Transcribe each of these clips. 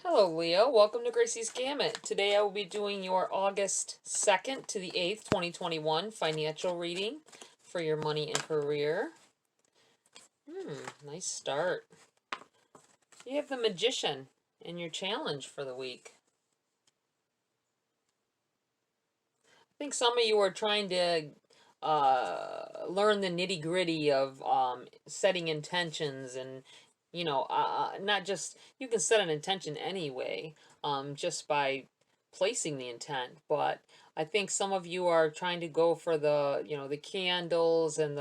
Hello, Leo. Welcome to Gracie's Gamut. Today I will be doing your August 2nd to the 8th, 2021 financial reading for your money and career. Nice start. You have the Magician in your challenge for the week. I think some of you are trying to learn the nitty gritty of setting intentions and not just, you can set an intention anyway, just by placing the intent, but I think some of you are trying to go for the candles and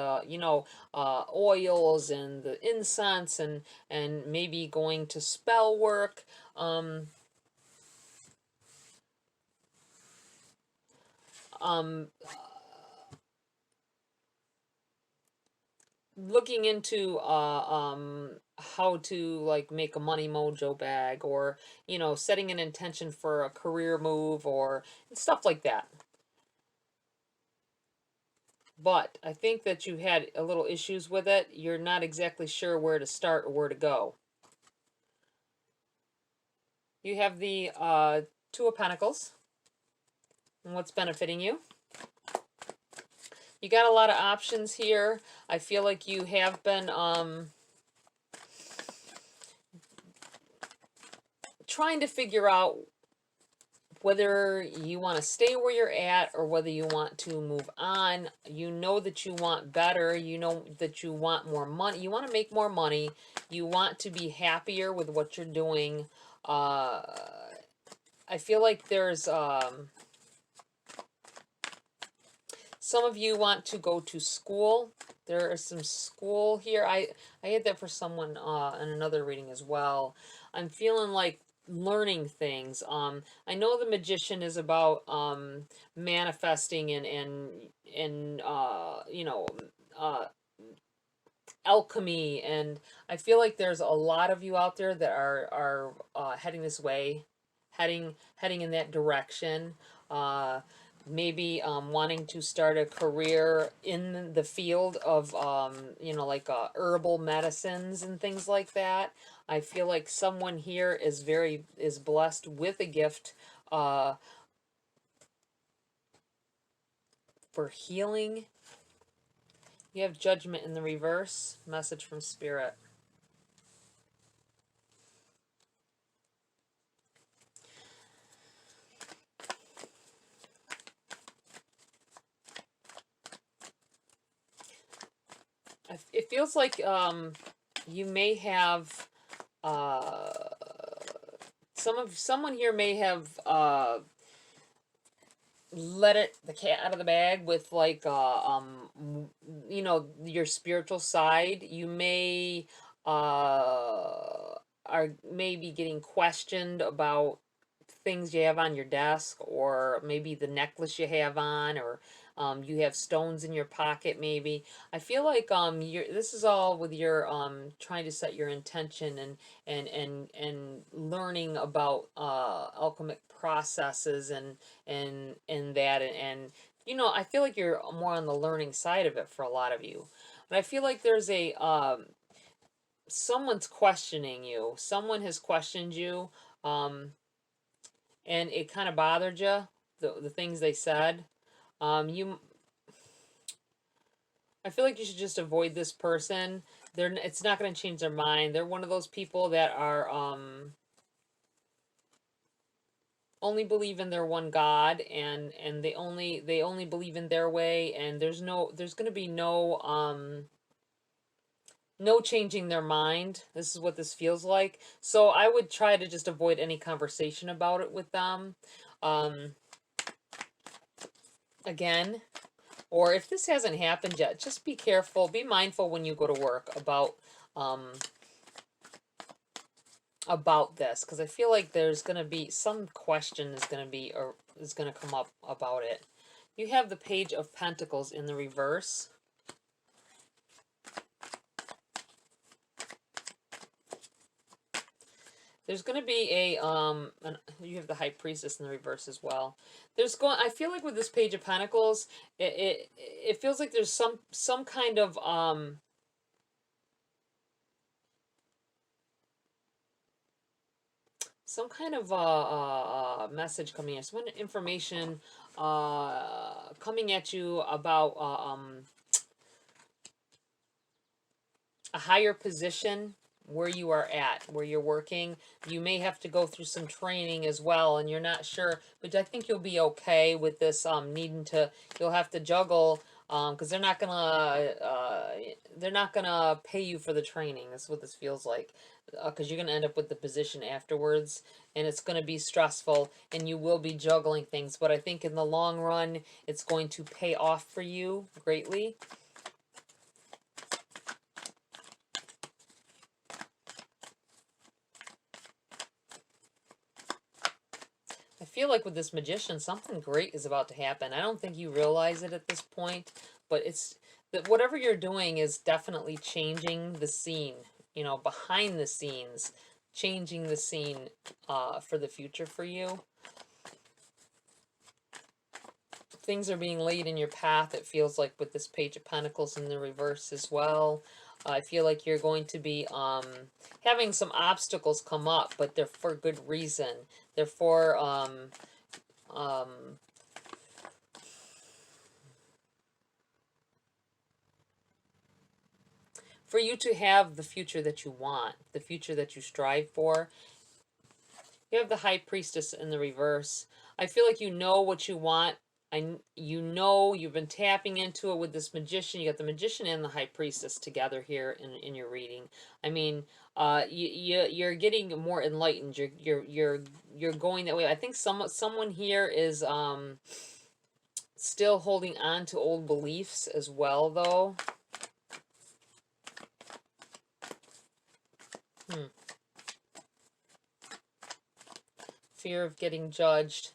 oils and the incense and maybe going to spell work. Um, Looking into how to like make a money mojo bag, or setting an intention for a career move or stuff like that. But I think that you had a little issues with it. You're not exactly sure where to start or where to go. You have the Two of Pentacles and what's benefiting you. You got a lot of options here. I feel like you have been trying to figure out whether you want to stay where you're at or whether you want to move on. You know that you want better. You know that you want more money. You want to make more money. You want to be happier with what you're doing. I feel like there's some of you want to go to school. There is some school here. I had that for someone in another reading as well. I'm feeling like learning things. I know the Magician is about manifesting and alchemy, and I feel like there's a lot of you out there that are heading this way, heading in that direction. Maybe wanting to start a career in the field of like herbal medicines and things like that. I feel like someone here is blessed with a gift for healing. You have Judgment in the reverse, message from Spirit. It feels like you may have someone here may have let the cat out of the bag with like your spiritual side. You may are maybe getting questioned about things you have on your desk, or maybe the necklace you have on, or you have stones in your pocket maybe. I feel like this is all with your trying to set your intention and learning about alchemic processes and that and I feel like you're more on the learning side of it for a lot of you. But I feel like there's a someone's questioning you. Someone has questioned you. And it kind of bothered you, the things they said. You, I feel like you should just avoid this person. It's not going to change their mind. They're one of those people that are only believe in their one God, and they only believe in their way, and there's going to be no changing their mind. This is what this feels like. So I would try to just avoid any conversation about it with them. Again, or if this hasn't happened yet, just be careful, be mindful when you go to work about this, because I feel like there's going to be some question is going to be, or is going to come up about it. You have the Page of Pentacles in the reverse. There's going to be you have the High Priestess in the reverse as well. I feel like with this Page of Pentacles, it feels like there's some kind of some kind of message coming in, some information coming at you about a higher position where you are at, where you're working. You may have to go through some training as well, and you're not sure, but I think you'll be okay with this needing to, you'll have to juggle because they're not gonna pay you for the training. That's what this feels like, because you're gonna end up with the position afterwards, and it's gonna be stressful, and you will be juggling things. But I think in the long run, it's going to pay off for you greatly. I feel like with this magician, something great is about to happen. I don't think you realize it at this point, but it's that whatever you're doing is definitely changing the scene, behind the scenes, changing the scene for the future for you. Things are being laid in your path, it feels like, with this Page of Pentacles in the reverse as well. I feel like you're going to be having some obstacles come up, but they're for good reason. They're for for you to have the future that you want, the future that you strive for. You have the High Priestess in the reverse. I feel like you know what you want. You've been tapping into it with this Magician. You got the Magician and the High Priestess together here in your reading. I mean, you're getting more enlightened. You're going that way. I think someone here is still holding on to old beliefs as well, though. Fear of getting judged.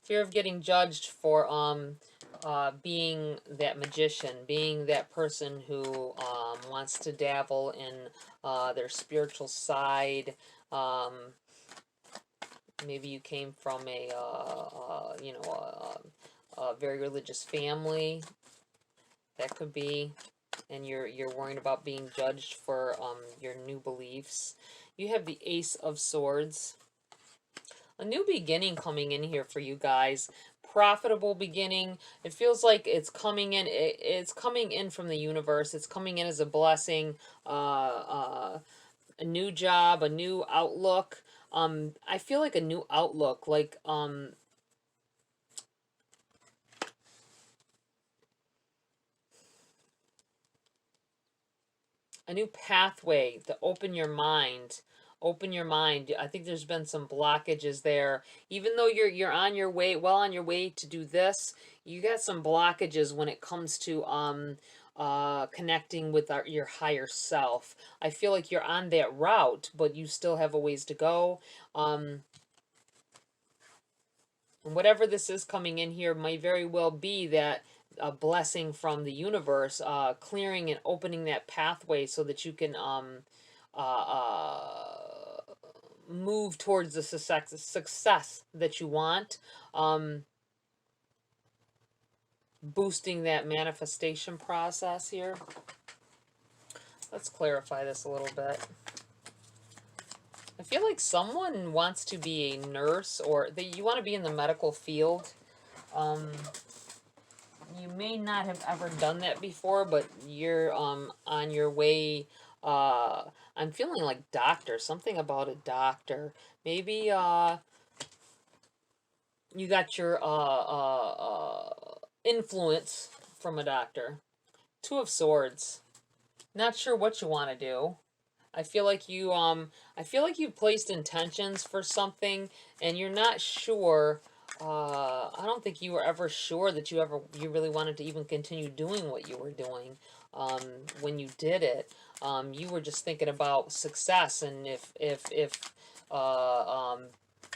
Fear of getting judged for being that magician, being that person who wants to dabble in their spiritual side. Maybe you came from a very religious family. That could be, and you're worried about being judged for your new beliefs. You have the Ace of Swords. A new beginning coming in here for you guys. Profitable beginning. It feels like it's coming in. It's coming in from the universe. It's coming in as a blessing. A new job, a new outlook. I feel like a new outlook, like a new pathway to open your mind. Open your mind. I think there's been some blockages there. Even though you're on your way, well on your way to do this, you got some blockages when it comes to connecting with your higher self. I feel like you're on that route, but you still have a ways to go. And whatever this is coming in here might very well be that a blessing from the universe, clearing and opening that pathway so that you can move towards the success that you want. Boosting that manifestation process here. Let's clarify this a little bit. I feel like someone wants to be a nurse, or that you want to be in the medical field. You may not have ever done that before, but you're on your way. I'm feeling like doctor, something about a doctor. Maybe you got your influence from a doctor. Two of Swords. Not sure what you want to do. I feel like you placed intentions for something and you're not sure. I don't think you were ever sure that you really wanted to even continue doing what you were doing when you did it. You were just thinking about success, and if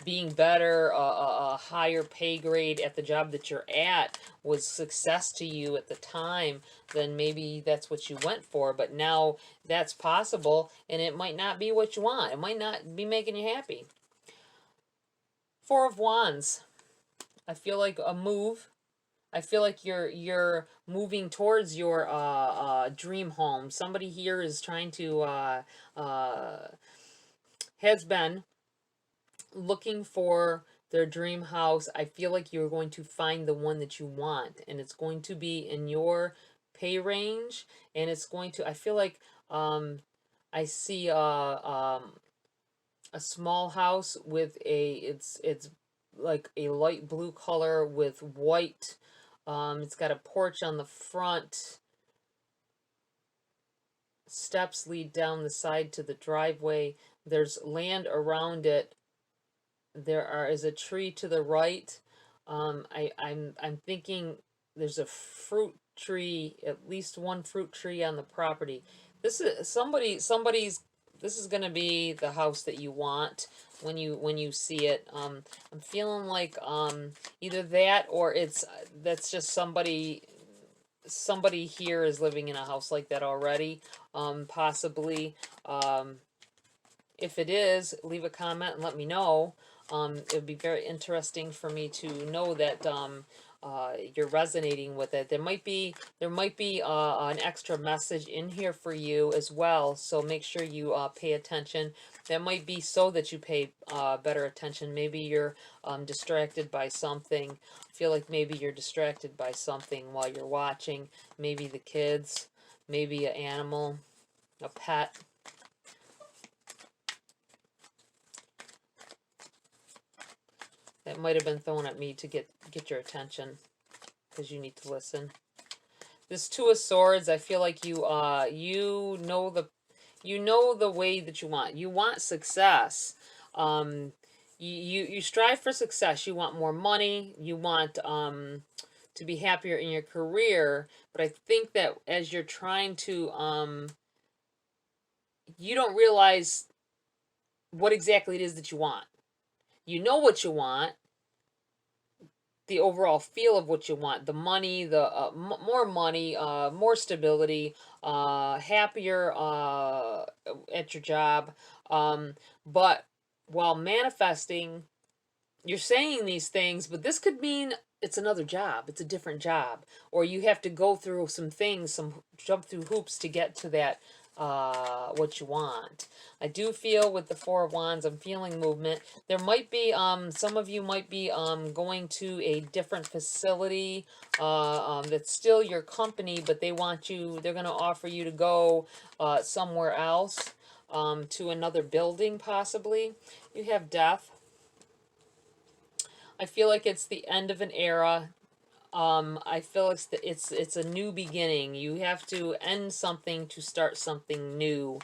being better, a higher pay grade at the job that you're at was success to you at the time, then maybe that's what you went for. But now that's possible, and it might not be what you want. It might not be making you happy. Four of Wands. I feel like a move. I feel like you're moving towards your dream home. Somebody here is trying to has been looking for their dream house, I feel like you're going to find the one that you want, and it's going to be in your pay range, and it's going to, I feel like, I see a small house with it's like a light blue color with white. It's got a porch on the front. Steps lead down the side to the driveway. There's land around it. Is a tree to the right. I'm thinking there's a fruit tree, at least one fruit tree on the property. This is somebody's. This is gonna be the house that you want when you see it. I'm feeling like either that or it's that's just somebody here is living in a house like that already. Possibly. If it is, leave a comment and let me know. It would be very interesting for me to know that you're resonating with it. There might be an extra message in here for you as well. So make sure you pay attention. That might be so that you pay better attention. Maybe you're distracted by something. I feel like maybe you're distracted by something while you're watching. Maybe the kids, maybe an animal, a pet. That might have been thrown at me to get your attention because you need to listen. This Two of Swords, I feel like you know the way that you want. You want success. Um, you strive for success. You want more money. You want to be happier in your career. But I think that as you're trying to you don't realize what exactly it is that you want. You know what you want, the overall feel of what you want, the money, the more money, more stability, happier at your job. But while manifesting, you're saying these things, but this could mean it's another job, it's a different job, or you have to go through some things, some jump through hoops to get to that what you want. I do feel with the Four of Wands, I'm feeling movement. There might be some of you might be going to a different facility that's still your company, but they're going to offer you to go somewhere else, to another building possibly. You have death. I feel like it's the end of an era. I feel it's a new beginning. You have to end something to start something new.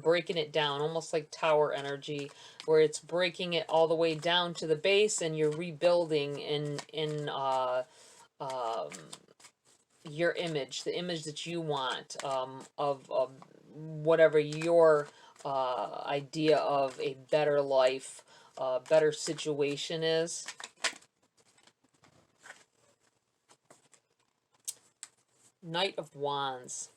Breaking it down, almost like tower energy, where it's breaking it all the way down to the base, and you're rebuilding in um, your image, the image that you want, of whatever your idea of a better life, better situation is. Knight of Wands.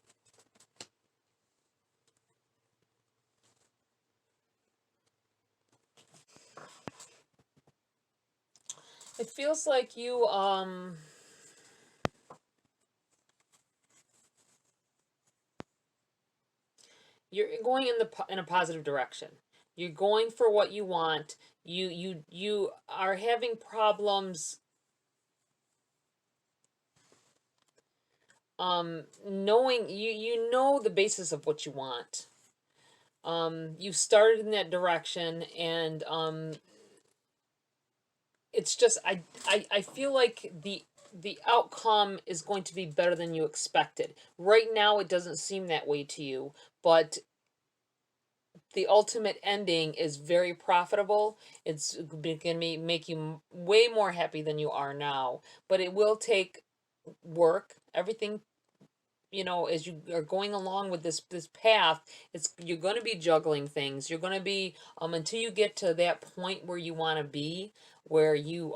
It feels like you're going in a positive direction. You're going for what you want. You are having problems knowing you know the basis of what you want. You started in that direction, and it's just I feel like the outcome is going to be better than you expected. Right now it doesn't seem that way to you, but the ultimate ending is very profitable. It's going to make you way more happy than you are now, but it will take work. Everything, as you are going along with this path, you're going to be juggling things. You're going to be until you get to that point where you want to be, where you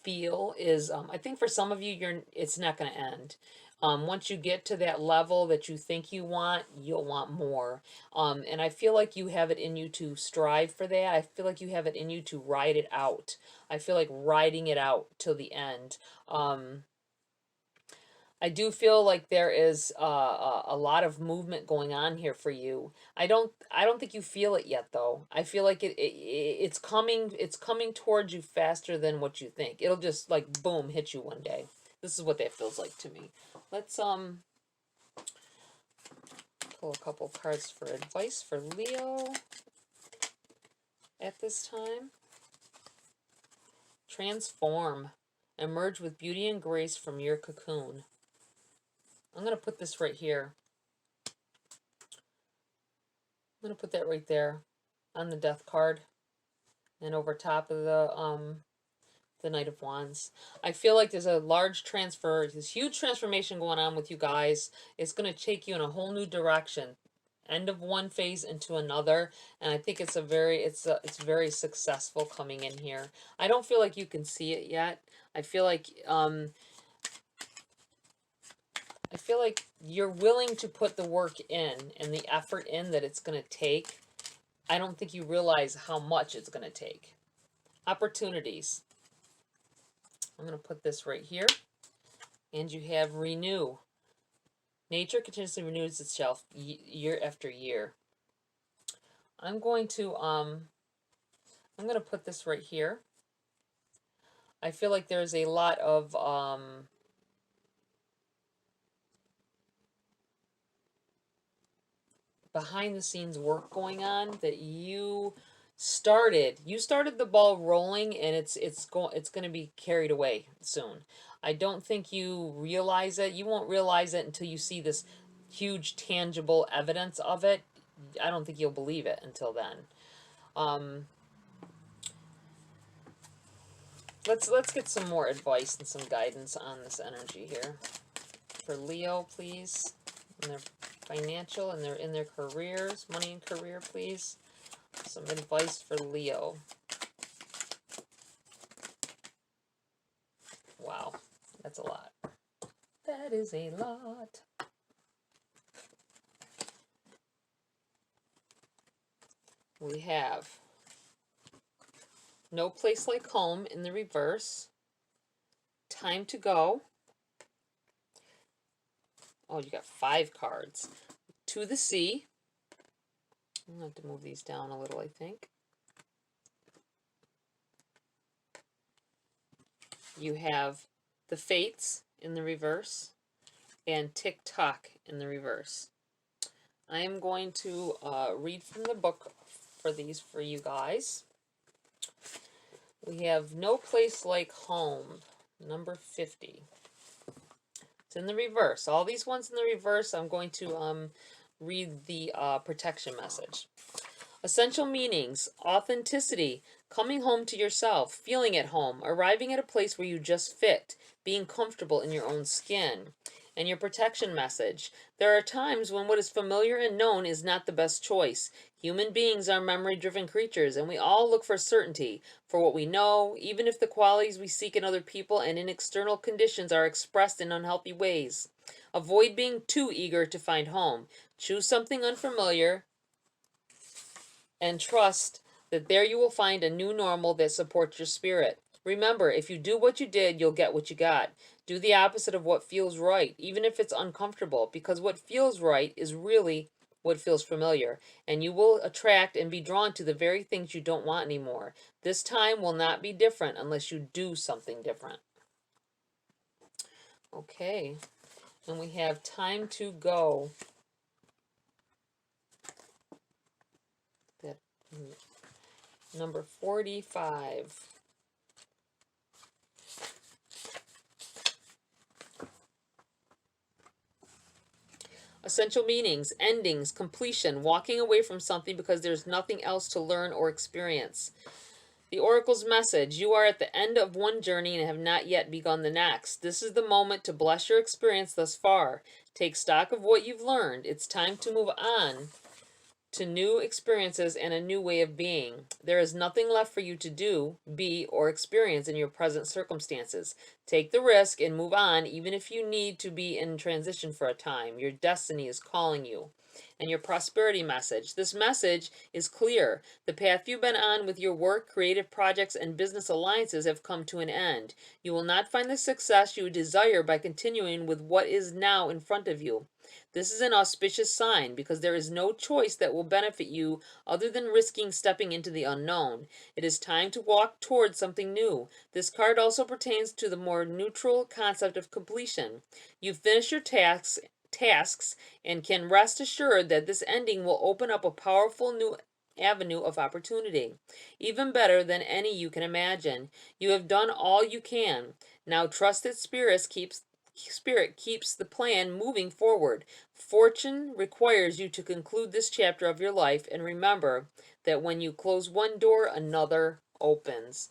feel is I think for some of you it's not going to end. Once you get to that level that you think you want, you'll want more. And I feel like you have it in you to strive for that. I feel like you have it in you to ride it out. I feel like riding it out till the end. I do feel like there is a lot of movement going on here for you. I don't think you feel it yet though. I feel like it's coming towards you faster than what you think. It'll just like boom hit you one day. This is what that feels like to me. Let's pull a couple cards for advice for Leo at this time. Transform. Emerge with beauty and grace from your cocoon. I'm going to put this right here. I'm going to put that right there on the death card and over top of the Knight of Wands. I feel like there's a large transfer, this huge transformation going on with you guys. It's going to take you in a whole new direction. End of one phase into another, and I think it's very successful coming in here. I don't feel like you can see it yet. I feel like you're willing to put the work in and the effort in that it's going to take. I don't think you realize how much it's going to take. Opportunities. I'm going to put this right here. And you have renew. Nature continuously renews itself year after year. I'm going to put this right here. I feel like there's a lot of behind the scenes work going on that you started the ball rolling, and it's going to be carried away soon. I don't think you realize it. You won't realize it until you see this huge tangible evidence of it. I don't think you'll believe it until then. Let's get some more advice and some guidance on this energy here for Leo, please. And their financial and in their careers, money and career, please. Some advice for Leo. Wow, that's a lot. That is a lot. We have no place like home in the reverse. Time to go. Oh, you got 5 cards. To the sea. I'm going to have to move these down a little, I think. You have the Fates in the reverse and Tick-Tock in the reverse. I am going to read from the book for these for you guys. We have No Place Like Home, number 50. It's in the reverse. All these ones in the reverse, I'm going to read the protection message. Essential meanings: authenticity, coming home to yourself, feeling at home, arriving at a place where you just fit, being comfortable in your own skin. And your protection message: there are times when what is familiar and known is not the best choice. Human beings are memory-driven creatures, and we all look for certainty, for what we know, even if the qualities we seek in other people and in external conditions are expressed in unhealthy ways. Avoid being too eager to find home. Choose something unfamiliar and trust that there you will find a new normal that supports your spirit. Remember, if you do what you did, you'll get what you got. Do the opposite of what feels right, even if it's uncomfortable, because what feels right is really what feels familiar, and you will attract and be drawn to the very things you don't want anymore. This time will not be different unless you do something different. Okay, and we have time to go. That number 45. Essential meanings: endings, completion, walking away from something because there's nothing else to learn or experience. The Oracle's message: you are at the end of one journey and have not yet begun the next. This is the moment to bless your experience thus far. Take stock of what you've learned. It's time to move on to new experiences and a new way of being. There is nothing left for you to do, be, or experience in your present circumstances. Take the risk and move on, even if you need to be in transition for a time. Your destiny is calling you. And your prosperity message. This message is clear. The path you've been on with your work, creative projects, and business alliances have come to an end. You will not find the success you desire by continuing with what is now in front of you. This is an auspicious sign because there is no choice that will benefit you other than risking stepping into the unknown. It is time to walk towards something new. This card also pertains to the more neutral concept of completion. You've finished your tasks and can rest assured that this ending will open up a powerful new avenue of opportunity, even better than any you can imagine. You have done all you can. Now trust that Spirit keeps the plan moving forward. Fortune requires you to conclude this chapter of your life, and remember that when you close one door, another opens.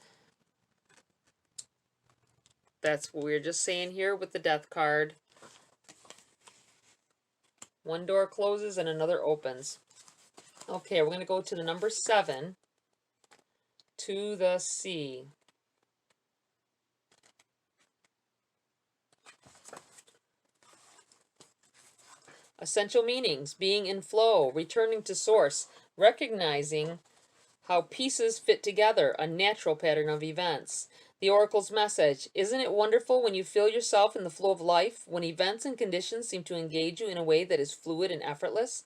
That's what we're just saying here with the Death card. One door closes and another opens. Okay, we're going to go to the number 7, to the sea. Essential meanings: being in flow, returning to source, recognizing how pieces fit together, a natural pattern of events. The Oracle's message: isn't it wonderful when you feel yourself in the flow of life, when events and conditions seem to engage you in a way that is fluid and effortless?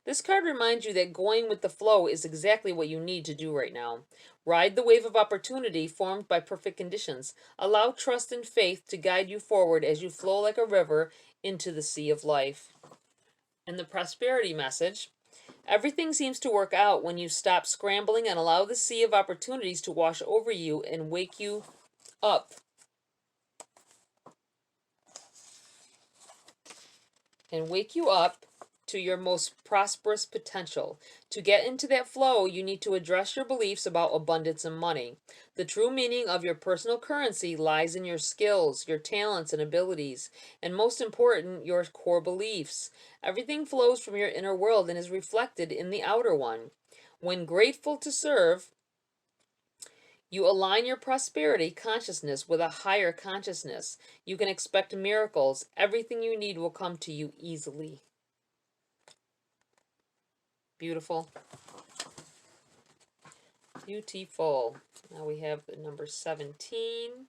This card reminds you that going with the flow is exactly what you need to do right now. Ride the wave of opportunity formed by perfect conditions. Allow trust and faith to guide you forward as you flow like a river into the sea of life. And the prosperity message: everything seems to work out when you stop scrambling and allow the sea of opportunities to wash over you and wake you up. To your most prosperous potential. To get into that flow, you need to address your beliefs about abundance and money. The true meaning of your personal currency lies in your skills, your talents and abilities, and most important, your core beliefs. Everything flows from your inner world and is reflected in the outer one. When grateful to serve, you align your prosperity consciousness with a higher consciousness. You can expect miracles. Everything you need will come to you easily. Beautiful. Beautiful. Now we have the number 17.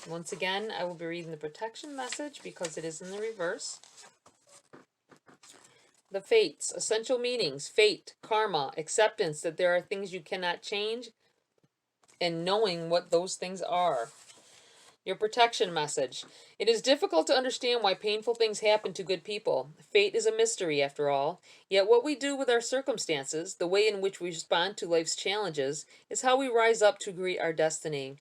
Once again, I will be reading the protection message because it is in the reverse. The fates, essential meanings: fate, karma, acceptance that there are things you cannot change, and knowing what those things are. Your protection message: it is difficult to understand why painful things happen to good people. Fate is a mystery, after all. Yet what we do with our circumstances, the way in which we respond to life's challenges, is how we rise up to greet our destiny.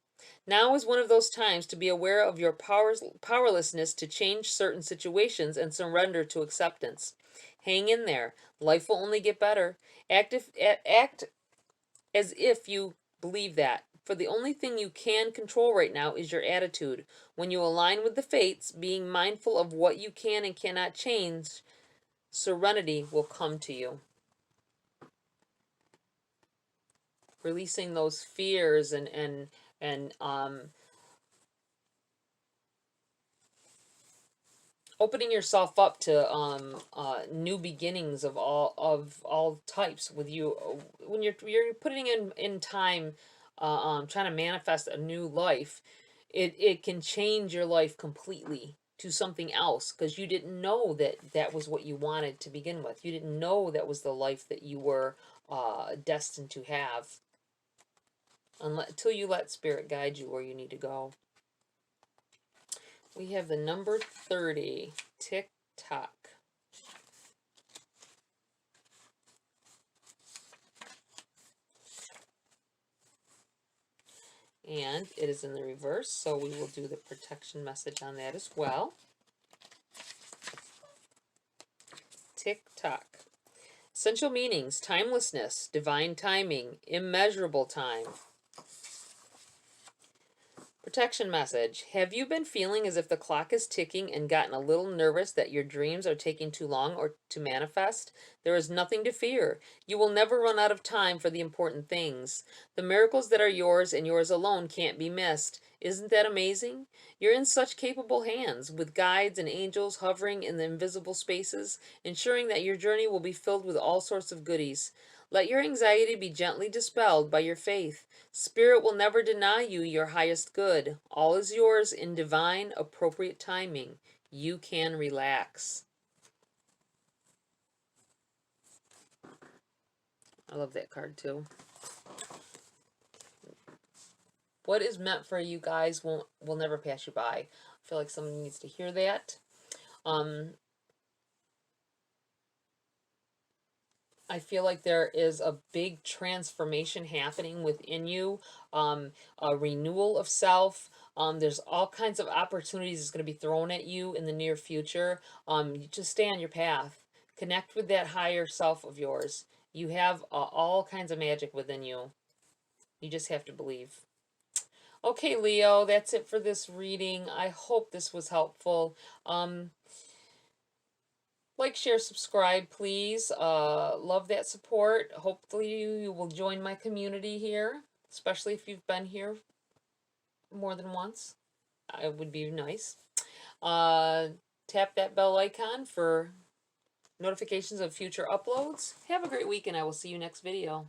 Now is one of those times to be aware of your powerlessness to change certain situations and surrender to acceptance. Hang in there. Life will only get better. Act as if you believe that. For the only thing you can control right now is your attitude. When you align with the fates, being mindful of what you can and cannot change, serenity will come to you. Releasing those fears and opening yourself up to new beginnings of all types. With you, when you're putting in time, trying to manifest a new life, it can change your life completely to something else, because you didn't know that was what you wanted to begin with. You didn't know that was the life that you were destined to have, until you let Spirit guide you where you need to go. We have the number 30, tick tock. And it is in the reverse, so we will do the protection message on that as well. Tick tock. Essential meanings: timelessness, divine timing, immeasurable time. Protection message. Have you been feeling as if the clock is ticking and gotten a little nervous that your dreams are taking too long or to manifest? There is nothing to fear. You will never run out of time for the important things. The miracles that are yours and yours alone can't be missed. Isn't that amazing? You're in such capable hands, with guides and angels hovering in the invisible spaces, ensuring that your journey will be filled with all sorts of goodies. Let your anxiety be gently dispelled by your faith. Spirit will never deny you your highest good. All is yours in divine, appropriate timing. You can relax. I love that card too. What is meant for you guys will never pass you by. I feel like someone needs to hear that. I feel like there is a big transformation happening within you, a renewal of self. There's all kinds of opportunities that's going to be thrown at you in the near future. You just stay on your path. Connect with that higher self of yours. You have all kinds of magic within you. You just have to believe. Okay, Leo, that's it for this reading. I hope this was helpful. Like, share, subscribe, please. Love that support. Hopefully you will join my community here, especially if you've been here more than once. It would be nice. Tap that bell icon for notifications of future uploads. Have a great week, and I will see you next video.